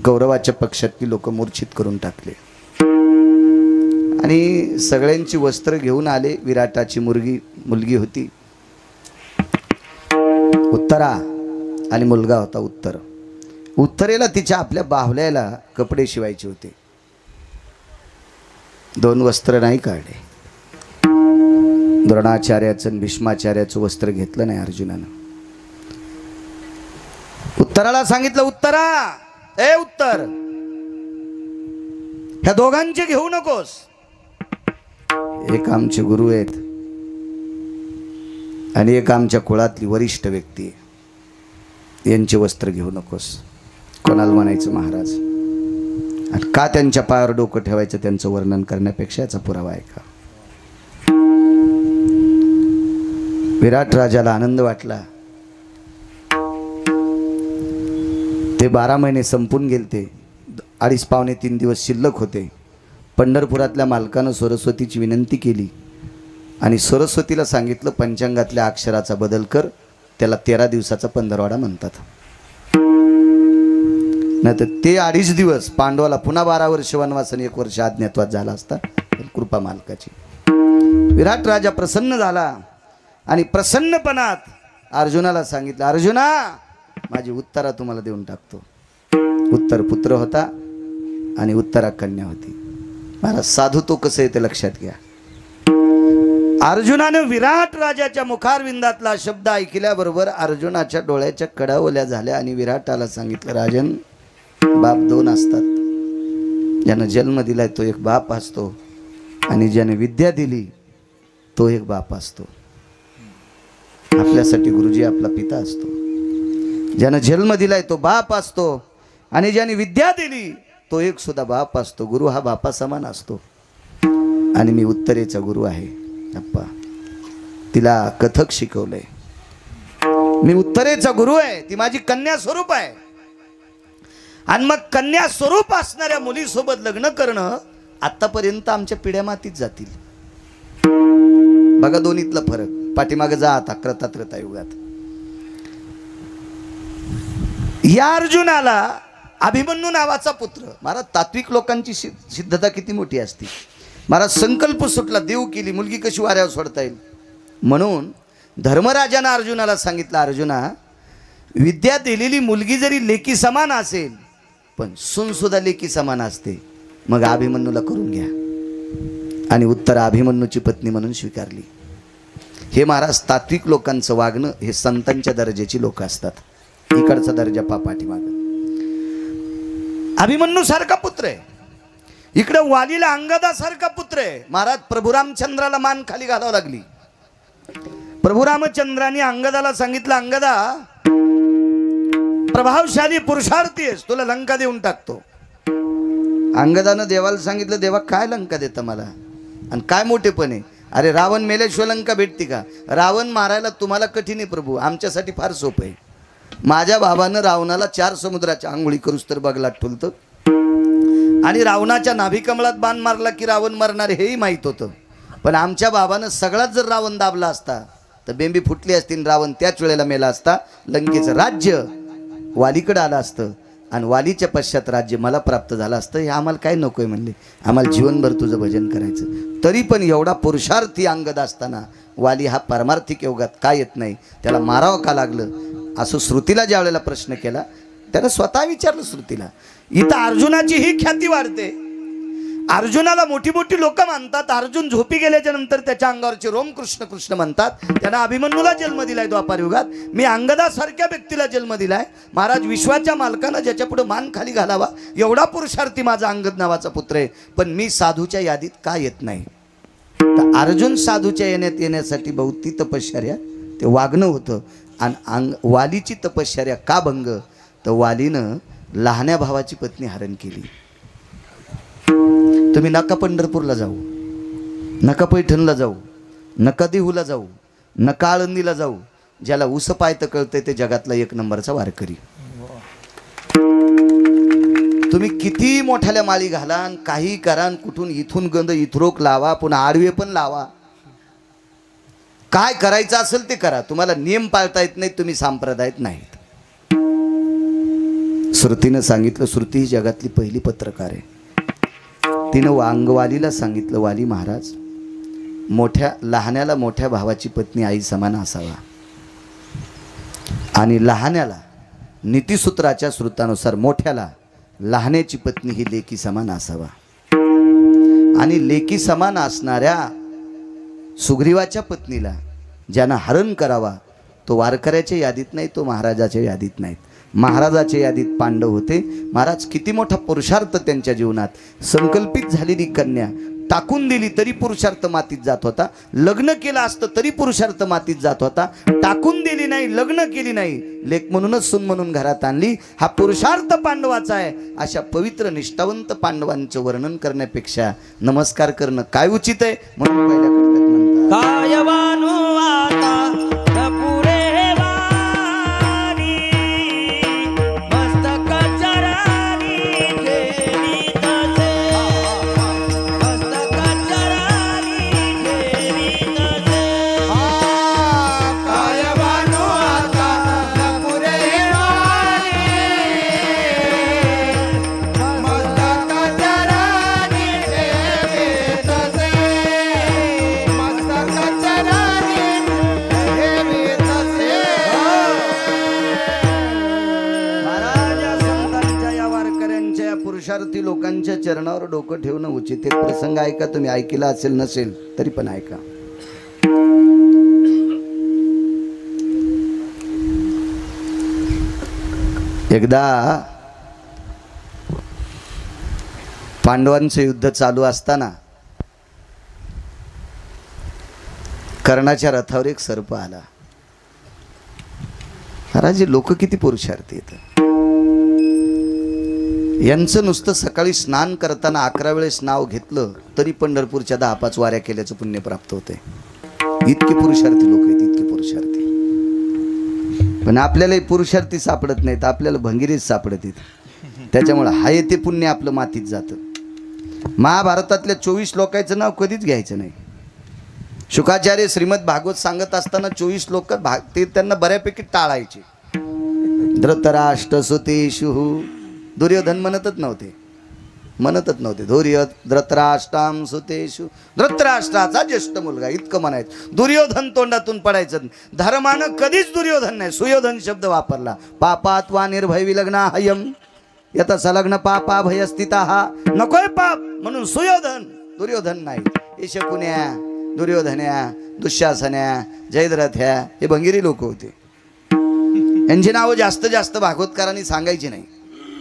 कौरवाच्या पक्षातली लोक मूर्छित करून टाकले. आणि सगळ्यांची वस्त्र घेऊन आले. विराटाची मुलगी होती उत्तरा आणि मुलगा होता उत्तर. उत्तरेला तिच्या आपल्या बाहुल्याला कपडे शिवायचे होते. 2 वस्त्र नाही काढले. द्रोणाचार्याचं आणि भीष्माचार्याचं वस्त्र घेतलं नाही अर्जुनानं. उत्तराला सांगितलं, उत्तरा, ए उत्तर, ह्या दोघांचे घेऊ नकोस. एक आमचे गुरु आहेत आणि एक आमच्या कुळातली वरिष्ठ व्यक्ती आहे. यांचे वस्त्र घेऊ नकोस. कोणाला म्हणायचं महाराज? आणि का त्यांच्या पायावर डोकं ठेवायचं त्यांचं वर्णन करण्यापेक्षा याचा पुरावा आहे का? विराट राजाला आनंद वाटला. ते 12 महिने संपून गेलते. 2.5 पावणे 3 दिवस शिल्लक होते. पंढरपुरातल्या मालकानं सरस्वतीची विनंती केली आणि सरस्वतीला सांगितलं, पंचांगातल्या अक्षराचा बदल कर. त्याला 13 दिवसाचा पंधरवाडा म्हणतात. नाही तर ते 2.5 दिवस पांडवाला पुन्हा 12 वर्ष वनवास आणि 1 वर्ष अज्ञातवास झाला असता. कृपा मालकाची. विराट राजा प्रसन्न झाला आणि प्रसन्नपणात अर्जुनाला सांगितलं, अर्जुना, माझी उत्तरा तुम्हाला देऊन टाकतो. उत्तर पुत्र होता आणि उत्तरा कन्या होती. महाराज, साधू तो कसं आहे ते लक्षात घ्या. अर्जुनाने विराट राजाच्या मुखारविंदातला शब्द ऐकल्याबरोबर अर्जुनाच्या डोळ्याच्या कडा ओल्या झाल्या आणि विराटाला सांगितलं, राजन, बाप 2 असतात. ज्यानं जन्म दिलाय तो एक बाप असतो आणि ज्याने विद्या दिली तो एक बाप असतो. आपल्यासाठी गुरुजी आपला पिता असतो. ज्यानं जन्म दिलाय तो बाप असतो आणि ज्याने विद्या दिली तो एक सुद्धा बाप असतो. गुरु हा बापा समान असतो. आणि मी उत्तरेचा गुरु आहे अप्पा. तिला कथक शिकवलंय. मी उत्तरेचा गुरु आहे. ती माझी कन्या स्वरूप आहे. आणि मग कन्या स्वरूप असणाऱ्या मुलीसोबत लग्न करणं आतापर्यंत आमच्या पिढ्या मातीत जातील. बघा दोन्हीतला फरक. पाठीमागे जा आता त्रतायुगात. या अर्जुनाला अभिमन्यू नावाचा पुत्र. महाराज, तात्विक लोकांची सिद्धता किती मोठी असते. महाराज, संकल्प सुटला, देव केली, मुलगी कशी वाऱ्यावर सोडता येईल. म्हणून धर्मराजानं अर्जुनाला सांगितलं, अर्जुना, विद्या दिलेली मुलगी जरी लेकी समान असेल पण सून सुद्धा लेकी समान असते. मग अभिमन्यूला करून घ्या. आणि उत्तरा अभिमन्यूची पत्नी म्हणून स्वीकारली. हे महाराज, तात्विक लोकांचं वागणं हे संतांच्या दर्जाची लोक असतात. इकडचा दर्जा पाठीमाग. अभिमन्यू सारखा पुत्र आहे. इकडे वालीला अंगदासारखा पुत्र आहे. महाराज, प्रभू रामचंद्राला मान खाली घालावं लागली. प्रभू रामचंद्राने अंगदाला सांगितलं, अंगदा, प्रभावशाली पुरुषार्थी आहेस, तुला लंका देऊन टाकतो. अंगदानं देवाला सांगितलं, देवा काय लंका देतं मला आणि काय मोठेपण आहे. अरे, रावण मेल्याशिवाय लंका भेटते का? रावण मारायला तुम्हाला कठीण आहे प्रभू, आमच्यासाठी फार सोपं आहे. माझ्या बाबानं रावणाला 4 समुद्राच्या आंघोळी करूस तर बगलात ठुलतं. आणि रावणाच्या नाभिकमळात बाण मारला की रावण मरणार हेही माहीत होतं. पण आमच्या बाबानं सगळाच जर रावण दाबला असता तर बेंबी फुटली असती. रावण त्याच वेळेला मेला असता. लंकेचं राज्य वालीकडे आलं असतं आणि वालीच्या पश्चात राज्य मला प्राप्त झालं असतं. हे आम्हाला काय नकोय म्हणले, आम्हाला जीवनभर तुझं भजन करायचं. तरी पण एवढा पुरुषार्थी अंगद असताना वाली हा पारमार्थिक योगात का येत नाही, त्याला मारावं का लागलं, असं श्रुतीला ज्या वेळेला प्रश्न केला त्यानं स्वतः विचारलं श्रुतीला. इथं अर्जुनाची ही ख्याती वाढते. अर्जुनाला मोठी मोठी लोक मानतात. अर्जुन झोपी गेल्याच्या नंतर त्याच्या अंगावरचे रोम कृष्ण कृष्ण म्हणतात. त्यांना अभिमन्यूला जन्म दिलाय द्वापार युगात. मी अंगदासारख्या व्यक्तीला जन्म दिलाय. महाराज विश्वाच्या मालकानं ज्याच्या पुढे मान खाली घालावा एवढा पुरुषार्थी माझा अंगद नावाचा पुत्र आहे. पण मी साधूच्या यादीत का येत नाही? तर अर्जुन साधूच्या येण्यासाठी बहुती तपश्चर्या ते वागणं होतं. आणि वालीची तपश्चर्या का भंग? तर वालीनं लहान्या भावाची पत्नी हरण केली. तुम्ही नका पंढरपूरला जाऊ, नका पैठणला जाऊ, नका देहूला जाऊ, नका आळंदीला जाऊ. ज्याला उस पायत कळतंय ते जगातला एक नंबरचा वारकरी. तुम्ही किती मोठ्याल्या माळी घालान, काही करान, कुठून इथून गंध इथरोक लावा, पुन्हा आडवे पण लावा, काय करायचं असेल ते करा. तुम्हाला नियम पाळता येत नाहीत, तुम्ही संप्रदायात नाहीत. श्रुतीनं सांगितलं, श्रुती ही जगातली पहिली पत्रकार आहे. तिनं वालीला सांगितलं, वाली महाराज, लहान्याला मोठ्या भावाची पत्नी आई समान असावा आणि लहान्याला नीतिसूत्राच्या श्रुतानुसार मोठ्याला लहान्याची पत्नी ही लेकी समान असावा. आणि लेकी समान असणाऱ्या सुग्रीवाच्या पत्नीला ज्यानं हरण करावा तो वारकऱ्याच्या यादीत नाही, तो महाराजाच्या यादीत नाहीत. महाराजाच्या यादीत पांडव होते. महाराज किती मोठा पुरुषार्थ त्यांच्या जीवनात. संकल्पित झालेली कन्या टाकून दिली तरी पुरुषार्थ मातीत जात होता. लग्न केलं असतं तरी पुरुषार्थ मातीत जात होता. टाकून दिली नाही, लग्न केली नाही, लेक म्हणूनच सून म्हणून घरात आणली. हा पुरुषार्थ पांडवाचा आहे. अशा पवित्र निष्ठावंत पांडवांचं वर्णन करण्यापेक्षा नमस्कार करणं काय उचित आहे? म्हणून पहिल्या कवितेत म्हणतात, कायवानो आता पुरे पुरुषार्थी लोकांच्या चरणावर डोकं ठेवणं उचित. एक प्रसंग ऐका, तुम्ही ऐकला असेल नसेल तरी पण ऐका. एकदा पांडवांचं युद्ध चालू असताना कर्णाच्या रथावर एक सर्प आला. महाराज लोक किती पुरुषार्थी आहेत. यांचं नुसतं सकाळी स्नान करताना 11 वेळेस नाव घेतलं तरी पंढरपूरच्या 10-5 वाऱ्या केल्याचं पुण्य प्राप्त होते. इतके पुरुषार्थी लोक आहेत, इतके पुरुषार्थी. पण आपल्यालाही पुरुषार्थी सापडत नाहीत, आपल्याला भंगिरीच सापडत आहेत. त्याच्यामुळे हाय ते पुण्य आपलं मातीत जातं. महाभारतातल्या 24 लोकांचं नाव कधीच घ्यायचं नाही. शुकाचार्य श्रीमद भागवत सांगत असताना 24 लोक ते त्यांना बऱ्यापैकी टाळायचे. धृतराष्ट्र सुतेषु, दुर्योधन म्हणतच नव्हते. धृतराष्ट्राम सुतेषु, धृतराष्ट्राचा ज्येष्ठ मुलगा इतकं म्हणायचं. दुर्योधन तोंडातून पडायचं. धर्मानं कधीच दुर्योधन नाही, सुयोधन शब्द वापरला. पापात वा निर्भय विलग्ना हयम यत संलग्न पापा भयस्थिता, हा नकोय पाप म्हणून सुयोधन, दुर्योधन नाही. हे शकुन्या, दुर्योधन्या, दुःशासन्या, जयद्रथ्या हे भंगिरी लोक होते. यांची नावं जास्त भागवतकारांनी सांगायची नाही.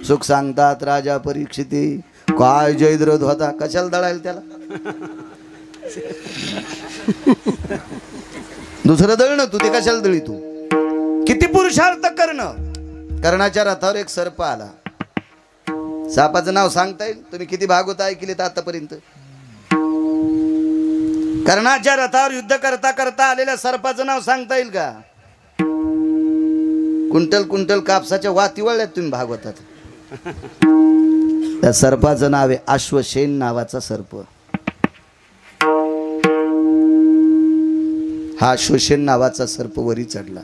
सुख सांगतात राजा परीक्षिती, काय जयद्रथ होता, कशाला दळायला त्याला? दुसरं दळणं तू, ते कशाला दळी तू? किती पुरुषार्थ करणं. कर्णाच्या रथावर एक सर्प आला. सापाचं नाव सांगता येईल? तुम्ही किती भागवत ऐकलेत आतापर्यंत? कर्णाच्या रथावर युद्ध करता करता आलेल्या सर्पाचं नाव सांगता येईल का? कुंटल कापसाच्या वाती वळल्यात तुम्ही भागवतात. त्या सर्पाचं नाव आहे अश्वसेन नावाचा सर्प. हा अश्वसेन नावाचा सर्प वरी चढला.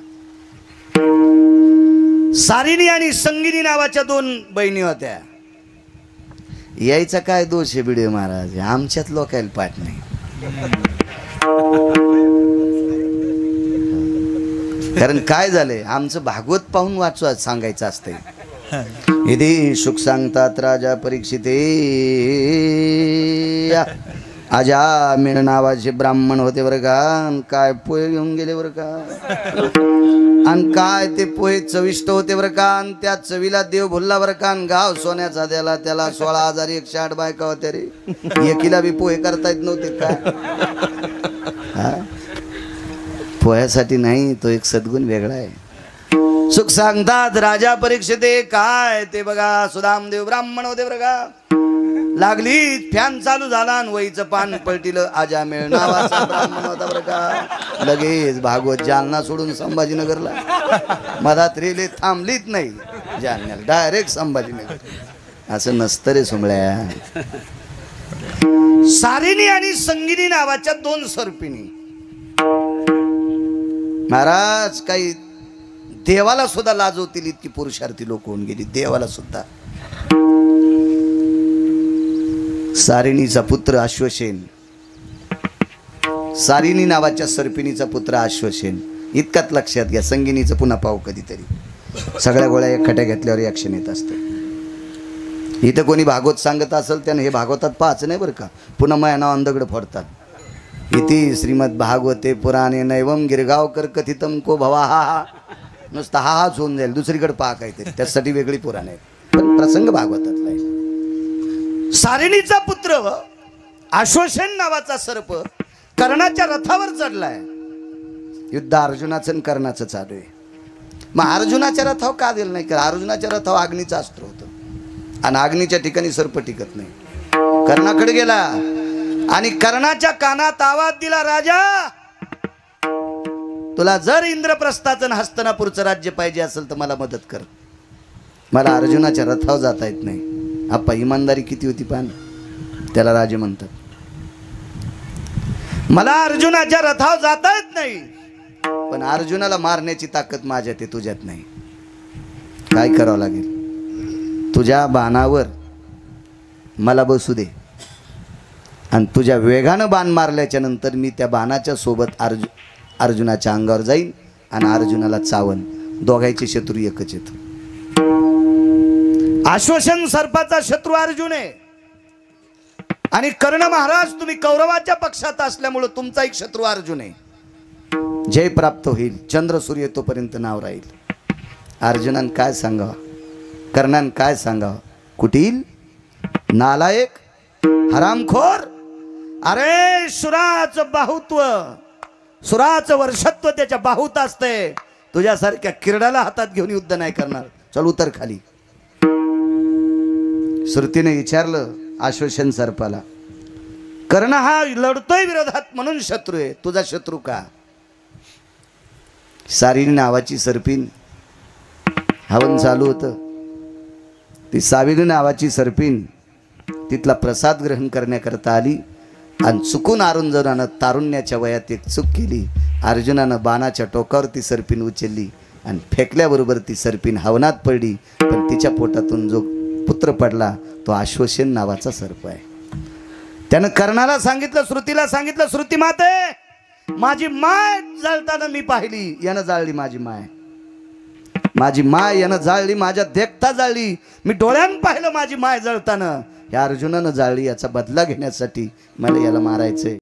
सारिणी आणि संगिनी नावाच्या 2 बहिणी होत्या. यायचा काय दोष आहे बिडे महाराज? आमच्यात लोकायला पाठ नाही. कारण काय झालंय, आमचं भागवत पाहून वाचवा सांगायचं असतंय. इति सुख सांगतात राजा परीक्षिते. अजामिळ नावाचे ब्राह्मण होते बरं का. अन काय पोहे घेऊन गेले बरं का. आणि काय ते पोहे चविष्ट होते बरं का. आणि त्या चवीला देव भुलला बरं का. आणि गाव सोन्याचा द्याला. त्याला 16,108 बायका होत्या रे. एकीला बी पोहे करता येत नव्हते काय. हा पोह्यासाठी नाही, तो एक सद्गुण वेगळा आहे. सुख सांगतात राजा परीक्षिते. काय ते बघा सुदामदेव ब्राह्मण होते बरं का. लागली फॅन चालू झाला आणि वहीचं पान पलटिलं. अजामिळ नावाचा ब्राह्मण होता बरं का. लगेच भागवत जालना सोडून संभाजीनगरला. मधात रेल्वे थांबलीच नाही जालन्याला, डायरेक्ट संभाजीनगर. असं नसतं रे सुमळ्या. सारिणी आणि संगिनी नावाच्या 2 सर्पिणी. महाराज काही देवाला सुद्धा लाजवतील इतकी पुरुषार्थी लोक होऊन गेली. देवाला सुद्धा. सारिणीचा पुत्र अश्वसेन. सारिणी नावाच्या सर्पिणीचा पुत्र अश्वसेन. इतकाच लक्षात घ्या. संगिनीचं पुन्हा पाहू कधीतरी. सगळ्या गोळ्या एकखट्या घेतल्यावर ॲक्शन येत असतं. इथं कोणी भागवत सांगत असेल त्याने हे भागवतात पाहायचं नाही बरं का. पुन्हा माझ्या नाव अंधगड फोडतात. इति श्रीमद भागवते पुराणे नैवम गिरगावकर कथितम को भवा. हा नुसता हाच होऊन जाईल. दुसरीकडे पहा काहीतरी. त्यासाठी वेगळी पुराण आहे, पण प्रसंग भागवतातला आहे. सारिणीचा पुत्र अश्वसेन नावाचा सर्प कर्णाच्या रथावर चढलाय. युद्ध अर्जुनाचं आणि कर्णाचं चालू आहे. मग अर्जुनाच्या रथावर का दिलं नाही. कारण अर्जुनाच्या रथावर अग्नीचं अस्त्र होतं आणि अग्नीच्या ठिकाणी सर्प टिकत नाही. कर्णाकडे गेला आणि कर्णाच्या कानात आवाज दिला. राजा, तुला जर इंद्रप्रस्थाचं आणि हस्तनापूरचं राज्य पाहिजे असेल तर मला मदत कर. मला अर्जुनाच्या रथावर जाता येत नाही. आप्पा इमानदारी किती होती पान. त्याला राजे म्हणतात. मला अर्जुनाच्या रथावर जाता येत नाही, पण अर्जुनाला मारण्याची ताकद माझ्यात आहे, तुझ्यात नाही. काय करावं लागेल. तुझ्या बाणावर मला बसू दे आणि तुझ्या वेगानं बाण मारल्याच्या नंतर मी त्या बाणाच्या सोबत अर्जुनाच्या अंगावर जाईन आणि अर्जुनाला चावन. दोघांचे शत्रू एकच येतो. अश्वसेन सर्पाचा शत्रू अर्जुन आहे आणि कर्ण महाराज तुम्ही कौरवाच्या पक्षात असल्यामुळे तुमचा एक शत्रू अर्जुन आहे. जय प्राप्त होईल. चंद्र सूर्य तोपर्यंत नाव राहील. अर्जुनान काय सांगावं, कर्णान काय सांगावं. कुटील, नालायक, हरामखोर. अरे सुराचं बाहुत्व, सुराचं वर्षत्व त्याच्या बाहुत असते. तुझ्यासारख्या किरडाला हातात घेऊन युद्ध नाही करणार. चल उतर खाली. श्रुतीने विचारलं अश्वसेन सर्पाला. कर्ण हा लढतोय विरोधात म्हणून शत्रू आहे. तुझा शत्रू का. सारिणी नावाची सर्पिन हवन चालू होतं. ती सावित्री नावाची सर्पिन तिथला प्रसाद ग्रहण करण्याकरता आली आणि चुकून अर्जुनानं तारुण्याच्या वयात एक चूक केली. अर्जुनानं बाणाच्या टोकावर ती सर्पिन उचलली आणि फेकल्याबरोबर ती सर्पिन हवनात पडली. पण तिच्या पोटातून जो पुत्र पडला तो अश्वसेन नावाचा सर्प आहे. त्यानं कर्णाला सांगितलं, श्रुतीला सांगितलं, श्रुती माते, माझी माय जळताना मी पाहिली. यानं जाळली माझी माय. माझी माय यानं जाळली. माझ्या देखता जाळली. मी डोळ्यानं पाहिलं माझी माय जळताना. या अर्जुनानं जाळली. याचा बदला घेण्यासाठी मला याला मारायचंय.